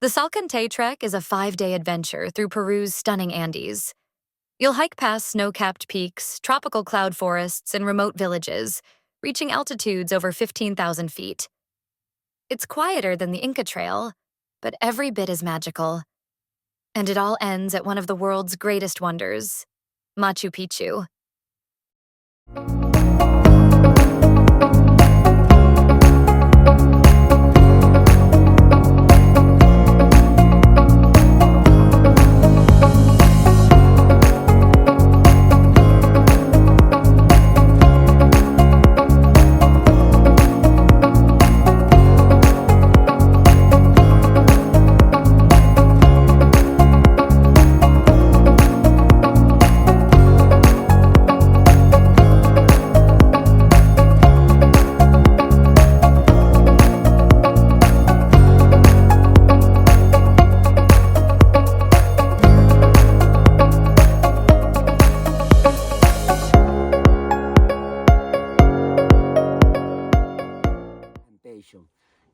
The Salkantay Trek is a 5-day adventure through Peru's stunning Andes. You'll hike past snow-capped peaks, tropical cloud forests, and remote villages, reaching altitudes over 15,000 feet. It's quieter than the Inca Trail, but every bit as magical. And it all ends at one of the world's greatest wonders, Machu Picchu.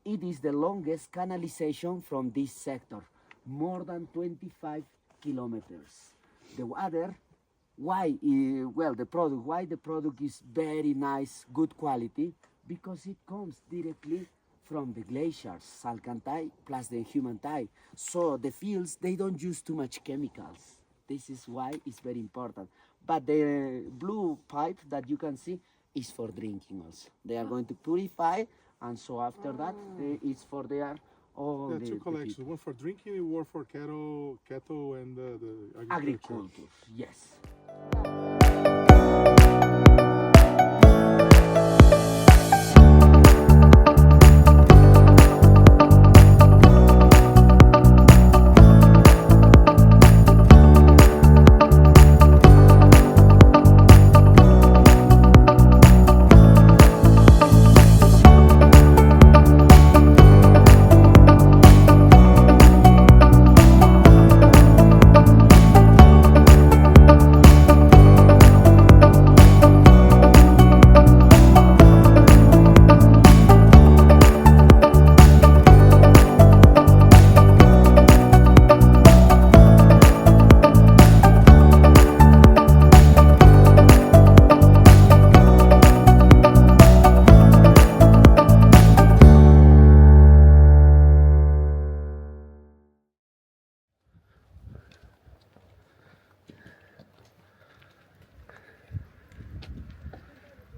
It is the longest canalization from this sector, more than 25 kilometers. The water, why the product is very nice, good quality, because it comes directly from the glaciers, Salkantay plus the Humantay. So the fields, they don't use too much chemicals. This is why it's very important. But the blue pipe that you can see is for drinking also. They are going to purify, and so after that, it's for their all two collections, one for drinking and one for cattle and the agriculture. Yes.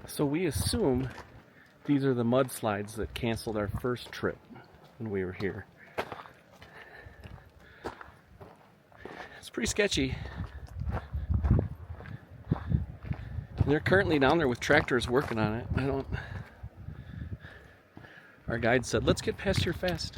So we assume these are the mudslides that canceled our first trip when we were here. It's pretty sketchy. They're currently down there with tractors working on it. Our guide said, let's get past here fast.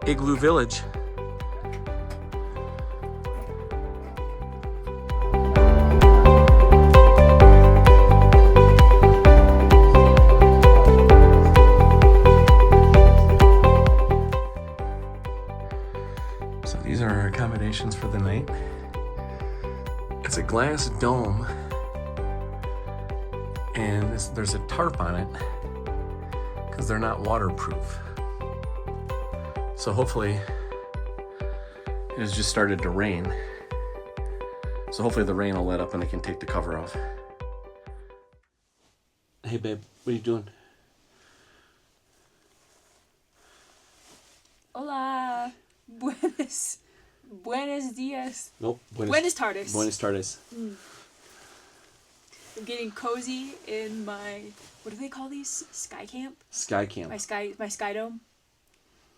Igloo Village. So these are our accommodations for the night. It's a glass dome, and there's a tarp on it because they're not waterproof. So hopefully, it has just started to rain. So hopefully the rain will let up and I can take the cover off. Hey babe, what are you doing? Hola. Buenos dias. Nope. Buenas tardes. Buenas tardes. I'm getting cozy in my, what do they call these? Sky camp? Sky camp. My sky dome.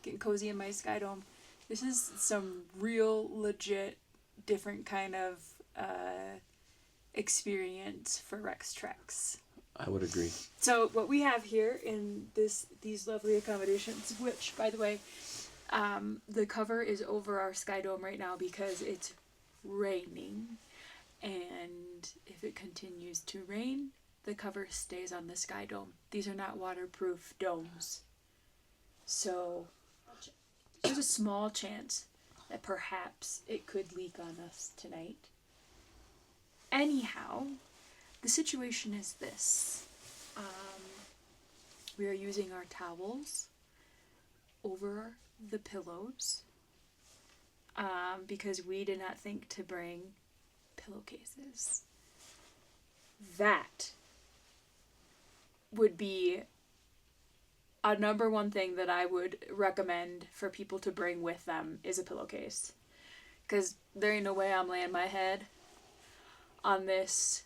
Getting cozy in my sky dome. This is some real legit different kind of experience for Rex Treks. I would agree. So what we have here in these lovely accommodations, which by the way, the cover is over our sky dome right now because it's raining, and if it continues to rain, the cover stays on the sky dome. These are not waterproof domes, so there's a small chance that perhaps it could leak on us tonight. Anyhow, the situation is this. We are using our towels over the pillows because we did not think to bring pillowcases. That would be a number one thing that I would recommend for people to bring with them is a pillowcase. Because there ain't no way I'm laying my head on this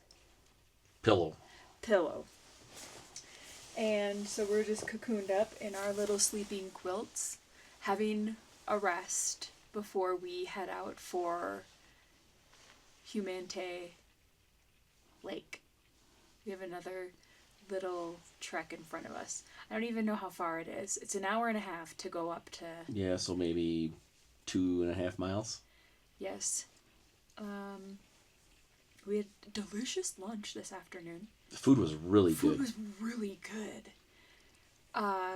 Pillow. And so we're just cocooned up in our little sleeping quilts, having a rest before we head out for Humantay Lake. We have another little trek in front of us. I don't even know how far it is. It's an hour and a half to go up to... Yeah, so maybe 2.5 miles. Yes. We had delicious lunch this afternoon. The food was really good. Food was really good.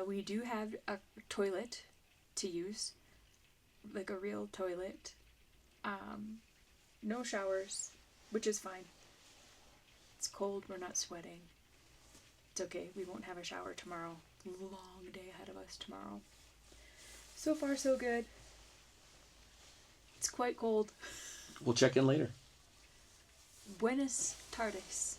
We do have a toilet to use, like a real toilet. No showers, which is fine. It's cold, we're not sweating. It's okay, we won't have a shower tomorrow. Long day ahead of us tomorrow. So far, so good. It's quite cold. We'll check in later. Buenas tardes.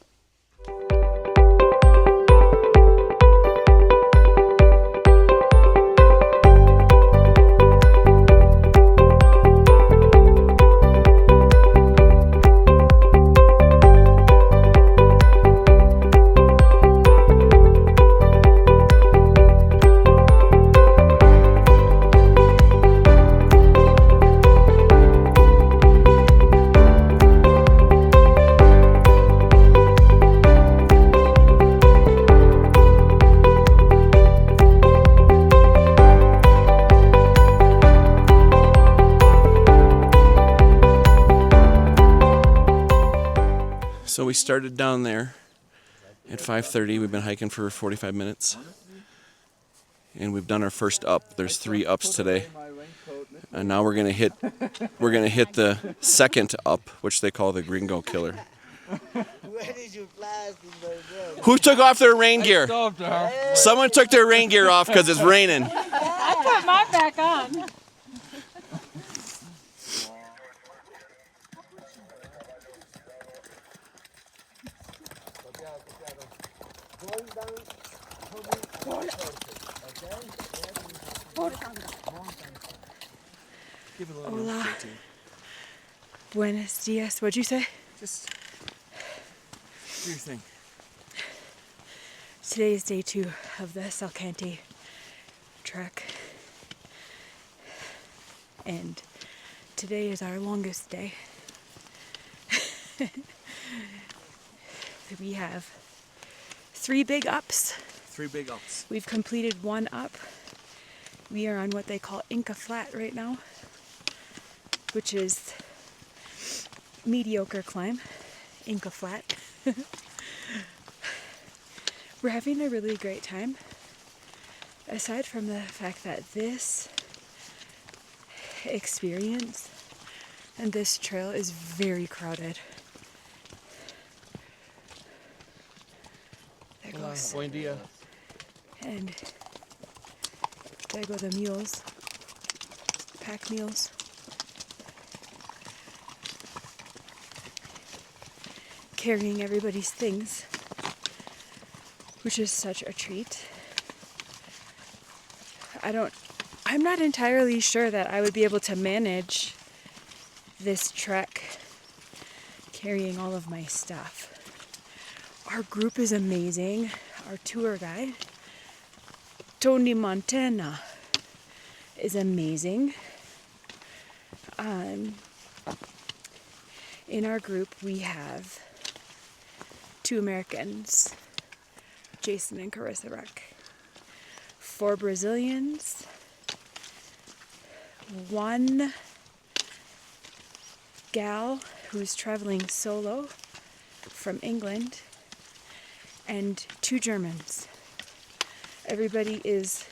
So we started down there at 5:30. We've been hiking for 45 minutes. And we've done our first up. There's 3 ups today. And now we're gonna hit the second up, which they call the Gringo Killer. Who took off their rain gear? Someone took their rain gear off because it's raining. I put mine back on. Hola. Buenos dias. What'd you say? Just do your thing. Today is day 2 of the Salkantay Trek. And today is our longest day. We have 3 big ups. 3 big ups. We've completed 1 up. We are on what they call Inca Flat right now, which is mediocre climb. Inca Flat. We're having a really great time. Aside from the fact that this experience. And this trail is very crowded. There goes. Buen dia. And there go the mules. Pack mules. Carrying everybody's things, which is such a treat. I'm not entirely sure that I would be able to manage this trek carrying all of my stuff. Our group is amazing. Our tour guide, Tony Montana, is amazing. In our group, we have 2 Americans, Jason and Carissa Ruck, 4 Brazilians, 1 gal who's traveling solo from England, and 2 Germans. Everybody is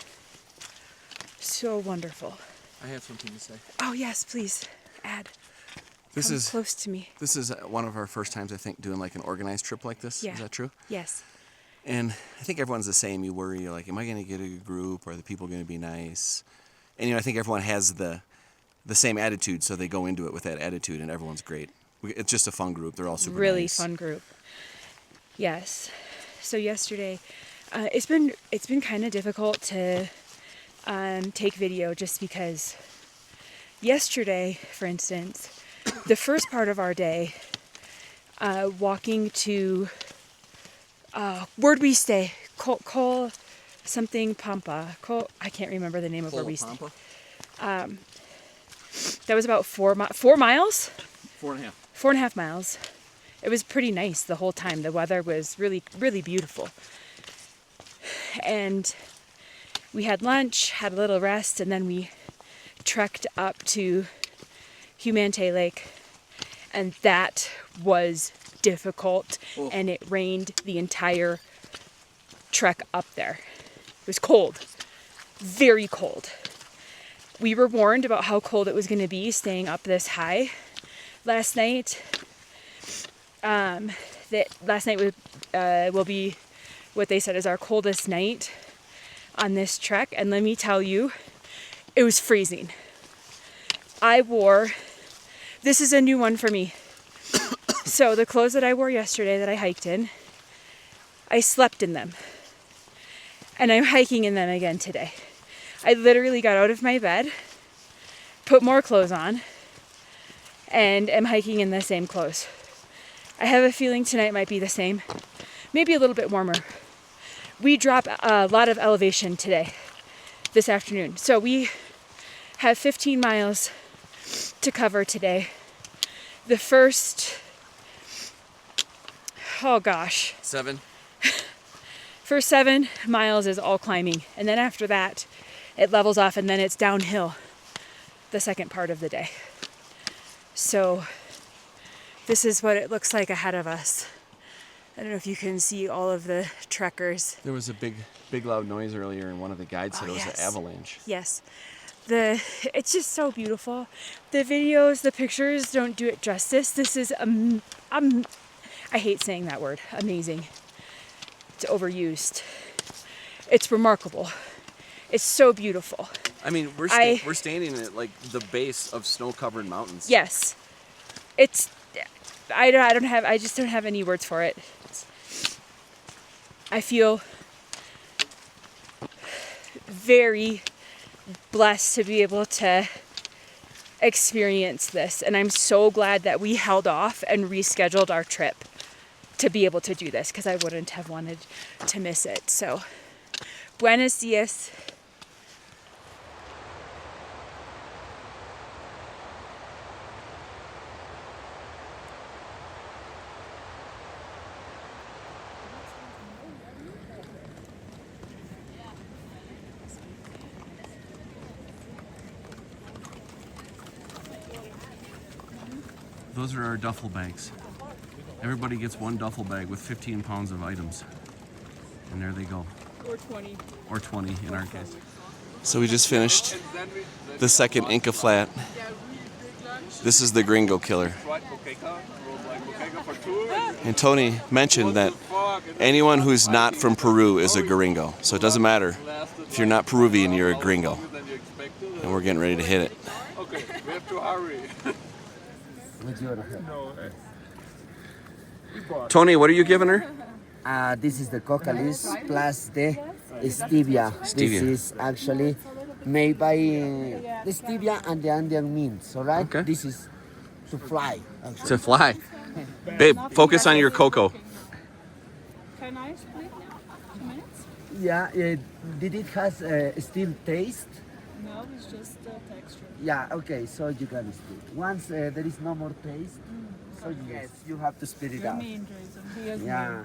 so wonderful. I have something to say. Oh yes, please add. This Come is close to me. This is one of our first times, I think, doing like an organized trip like this. Yeah. Is that true? Yes. And I think everyone's the same. You worry, you're like, am I going to get a good group? Are the people going to be nice? And I think everyone has the same attitude, so they go into it with that attitude, and everyone's great. It's just a fun group. They're all super Really nice. fun group. Yes. So yesterday, it's been kind of difficult to take video just because yesterday, for instance, the first part of our day, walking to where'd we stay? Col something Pampa. I can't remember the name of where we stayed. That was about 4 miles. 4.5. 4.5 miles. It was pretty nice the whole time. The weather was really, really beautiful. And we had lunch, had a little rest, and then we trekked up to Humantay Lake. And that was difficult. Oh. And it rained the entire trek up there. It was cold. Very cold. We were warned about how cold it was going to be staying up this high last night. Last night will be what they said is our coldest night on this trek. And let me tell you, it was freezing. This is a new one for me. So the clothes that I wore yesterday that I hiked in, I slept in them. And I'm hiking in them again today. I literally got out of my bed, put more clothes on, and am hiking in the same clothes. I have a feeling tonight might be the same, maybe a little bit warmer. We drop a lot of elevation today, this afternoon. So we have 15 miles to cover today. The first, 7. first 7 miles is all climbing. And then after that, it levels off and then it's downhill the second part of the day. So this is what it looks like ahead of us. I don't know if you can see all of the trekkers. There was a big loud noise earlier, and one of the guides said it was an avalanche. Yes. It's just so beautiful. The videos, the pictures don't do it justice. This is, I hate saying that word, amazing. It's overused. It's remarkable. It's so beautiful. I mean, we're standing at like the base of snow-covered mountains. Yes. I just don't have any words for it. I feel very blessed to be able to experience this, and I'm so glad that we held off and rescheduled our trip to be able to do this, because I wouldn't have wanted to miss it. So, buenos dias. Those are our duffel bags. Everybody gets one duffel bag with 15 pounds of items. And there they go. Or 20. Or 20 in our case. So we just finished the second Inca flat. This is the gringo killer. And Tony mentioned that anyone who's not from Peru is a gringo. So it doesn't matter if you're not Peruvian, you're a gringo. And we're getting ready to hit it. Okay, we have to hurry. Tony, what are you giving her? This is the cocalis plus the stevia. Stevia. This is actually made by the stevia and the Andean mint, all right? Okay. This is to fly, actually. To fly. Babe, focus on your cocoa. Can I split 2 minutes? Yeah, did it has still taste? No, it's just the texture. Yeah, okay, so you can split. Once there is no more taste, so yes, you have to spit it out. Yeah.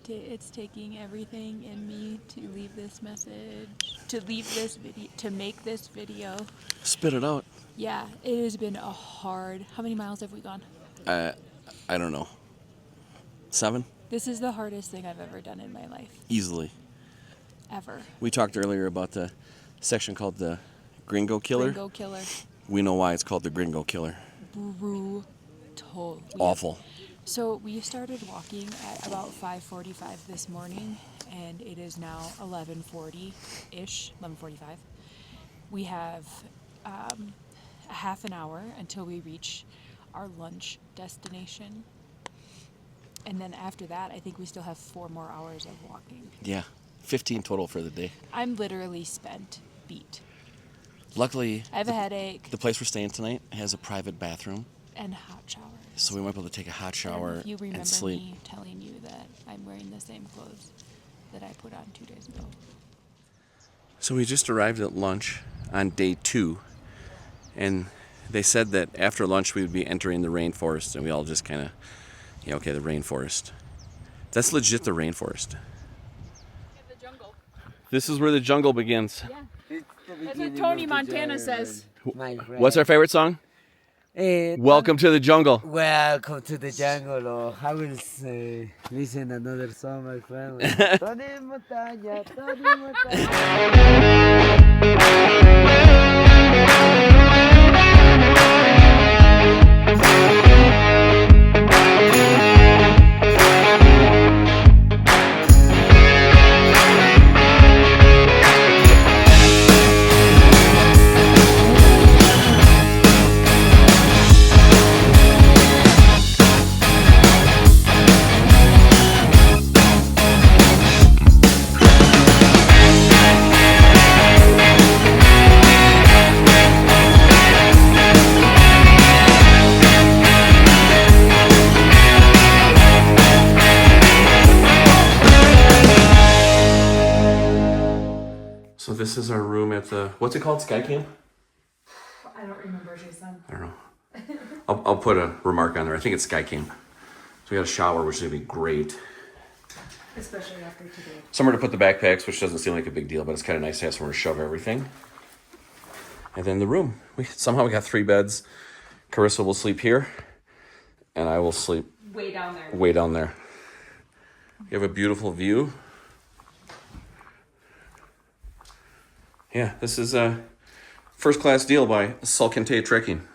It's taking everything in me to leave this message, to leave this video, to make this video. Spit it out. Yeah, it has been a hard. How many miles have we gone? I don't know. 7? This is the hardest thing I've ever done in my life. Easily. Ever. We talked earlier about the section called the Gringo Killer. Gringo Killer. We know why it's called the Gringo Killer. Brutal. Awful. So we started walking at about 5:45 this morning, and it is now 11:40-ish, 11:45. We have a half an hour until we reach our lunch destination. And then after that, I think we still have 4 more hours of walking. Yeah, 15 total for the day. I'm literally spent, beat. Luckily, I have a headache the place we're staying tonight has a private bathroom, and hot showers. so we might be able to take a hot shower And if you remember and sleep. me telling you that I'm wearing the same clothes that I put on 2 days ago. So we just arrived at lunch on day 2, and they said that after lunch we would be entering the rainforest, and we all just kind of, yeah, okay, the rainforest. That's legit the rainforest. The jungle. This is where the jungle begins. Yeah. That's what Tony Montana says. What's our favorite song? Welcome to the jungle. Welcome to the jungle. Or I will listen another song, my friend. Tony Montaña, Tony Montaña. So this is our room at the, what's it called, Sky Camp? I don't remember, Jason. I don't know. I'll put a remark on there. I think it's Sky Camp. So we got a shower, which is going to be great. Especially after today. Somewhere to put the backpacks, which doesn't seem like a big deal, but it's kind of nice to have somewhere to shove everything. And then the room. Somehow we got 3 beds. Carissa will sleep here, and I will sleep Way down there. way down there. You have a beautiful view. Yeah, this is a first class deal by Salkantay Trekking.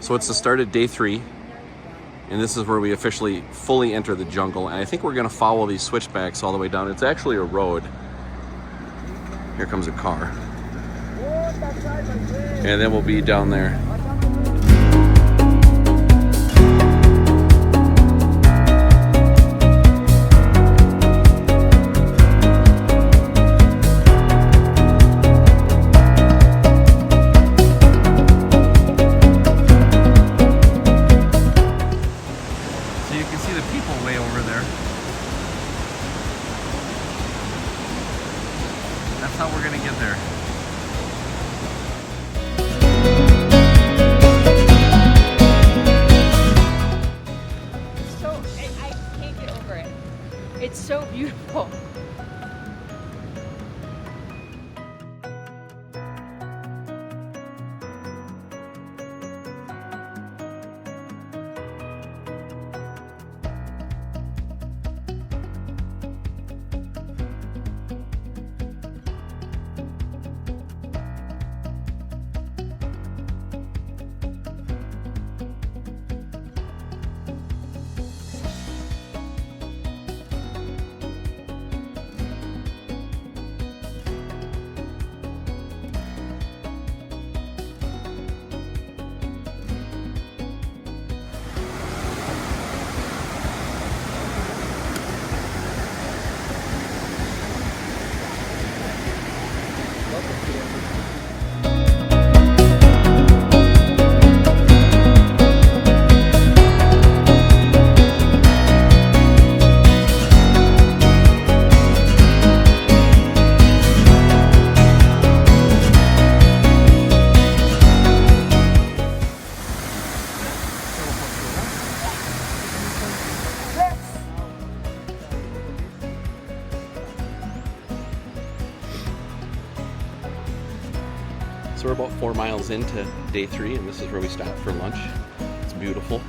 So it's the start of day 3, and this is where we officially fully enter the jungle. And I think we're gonna follow these switchbacks all the way down. It's actually a road. Here comes a car. And then we'll be down there. So you can see the people way over there. That's how we're gonna get there. I can't get over it. It's so beautiful. So we're about 4 miles into day 3, and this is where we stopped for lunch. It's beautiful.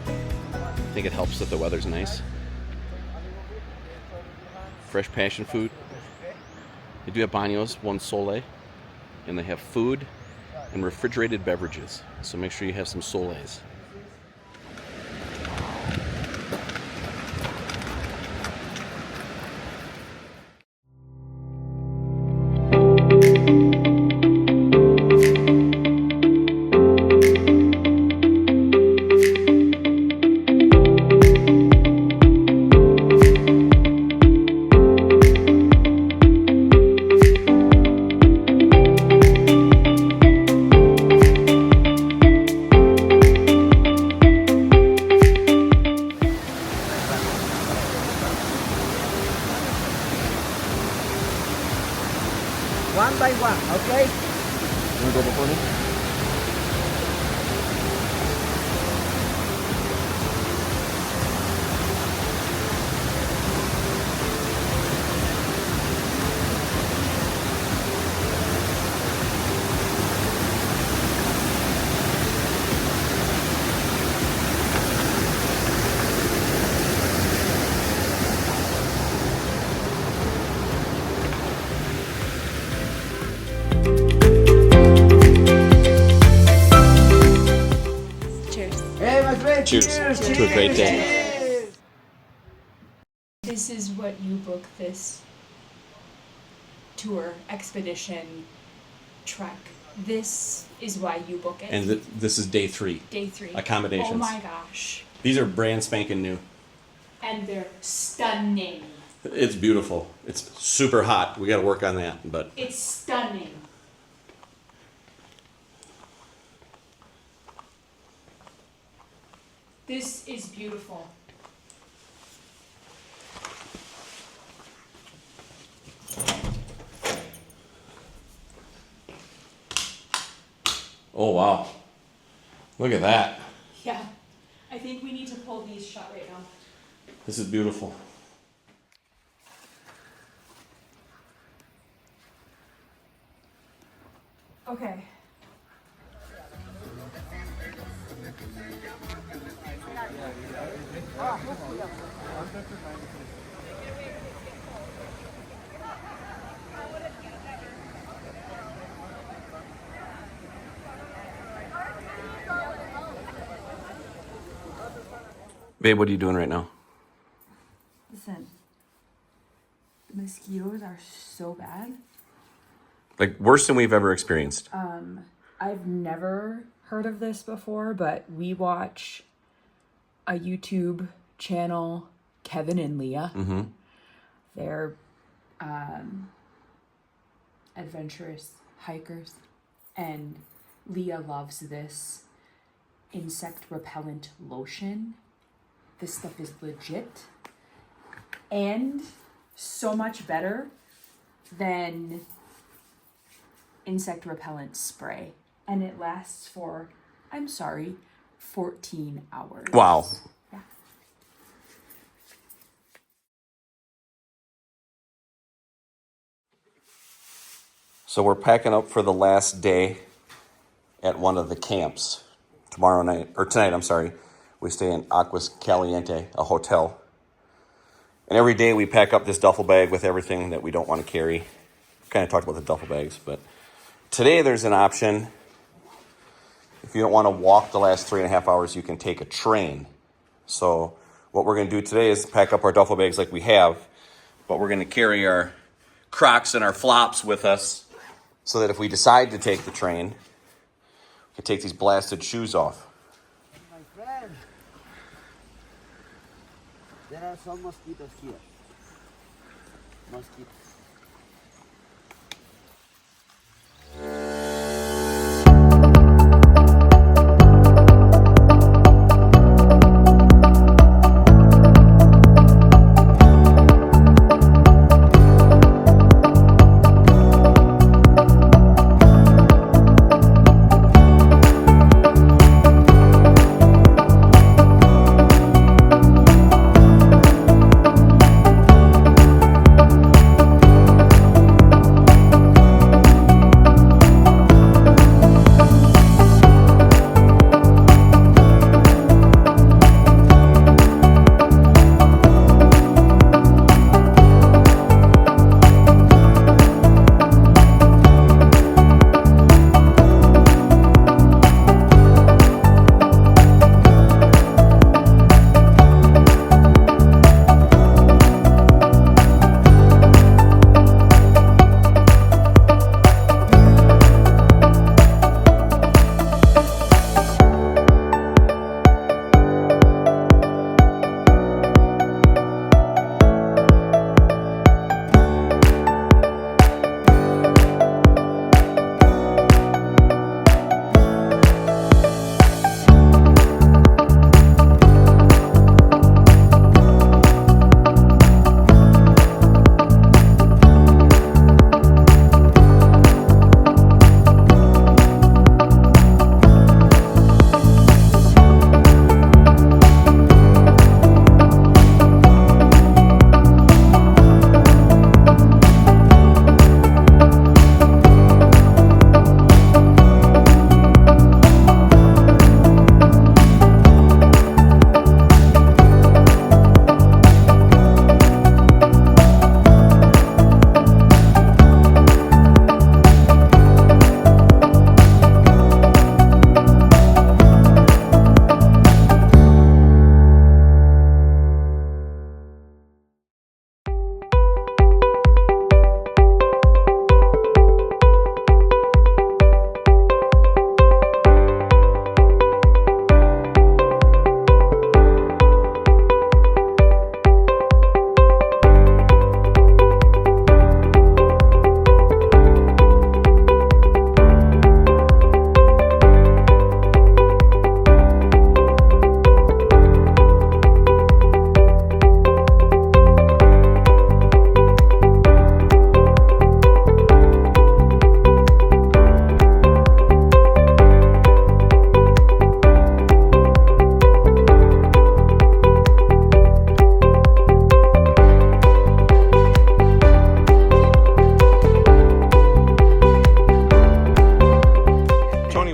I think it helps that the weather's nice. Fresh passion fruit. They do have baños, one sole, and they have food and refrigerated beverages. So make sure you have some soles. One by one, okay? You wanna go before me? Hey, my friend, Cheers. To a great day. Cheers. This is what you book this tour, expedition, trek. This is why you book it. And this is day 3. Day 3. Accommodations. Oh my gosh. These are brand spanking new. And they're stunning. It's beautiful. It's super hot. We got to work on that, but It's stunning. This is beautiful. oh wow. Look at that. Yeah. I think we need to pull these shut right now. This is beautiful. Okay. Babe, what are you doing right now? Listen, the mosquitoes are so bad. Like, worse than we've ever experienced. I've never heard of this before, but we watch a YouTube channel, Kevin and Leah. Mm-hmm. They're adventurous hikers, and Leah loves this insect repellent lotion. This stuff is legit and so much better than insect repellent spray. And it lasts for, 14 hours. Wow. Yeah. So we're packing up for the last day at one of the camps. Tonight, I'm sorry. We stay in Aguas Calientes, a hotel. And every day we pack up this duffel bag with everything that we don't want to carry. Kind of talked about the duffel bags, but today there's an option. If you don't want to walk the last 3.5 hours, you can take a train. So what we're going to do today is pack up our duffel bags like we have, but we're going to carry our Crocs and our flops with us so that if we decide to take the train, we can take these blasted shoes off. My friend, there are some mosquitoes here. Mosquitoes.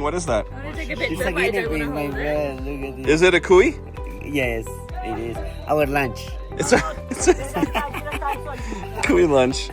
What is that? I want to take a It's picture a of my guinea dog pig, when my I'm home. friend. Look at this. Is it a cuy? Yes, it is. Our lunch. It's a cuy lunch.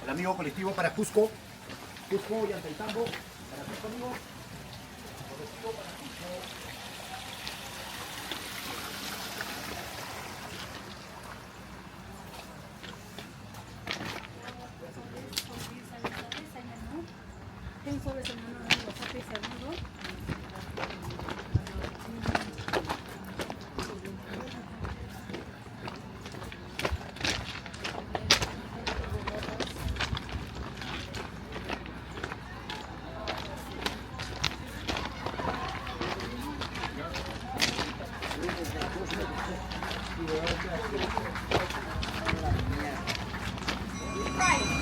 El amigo colectivo para Cusco, Cusco y Antaitambo, para Cusco amigo, colectivo para Cusco. Right.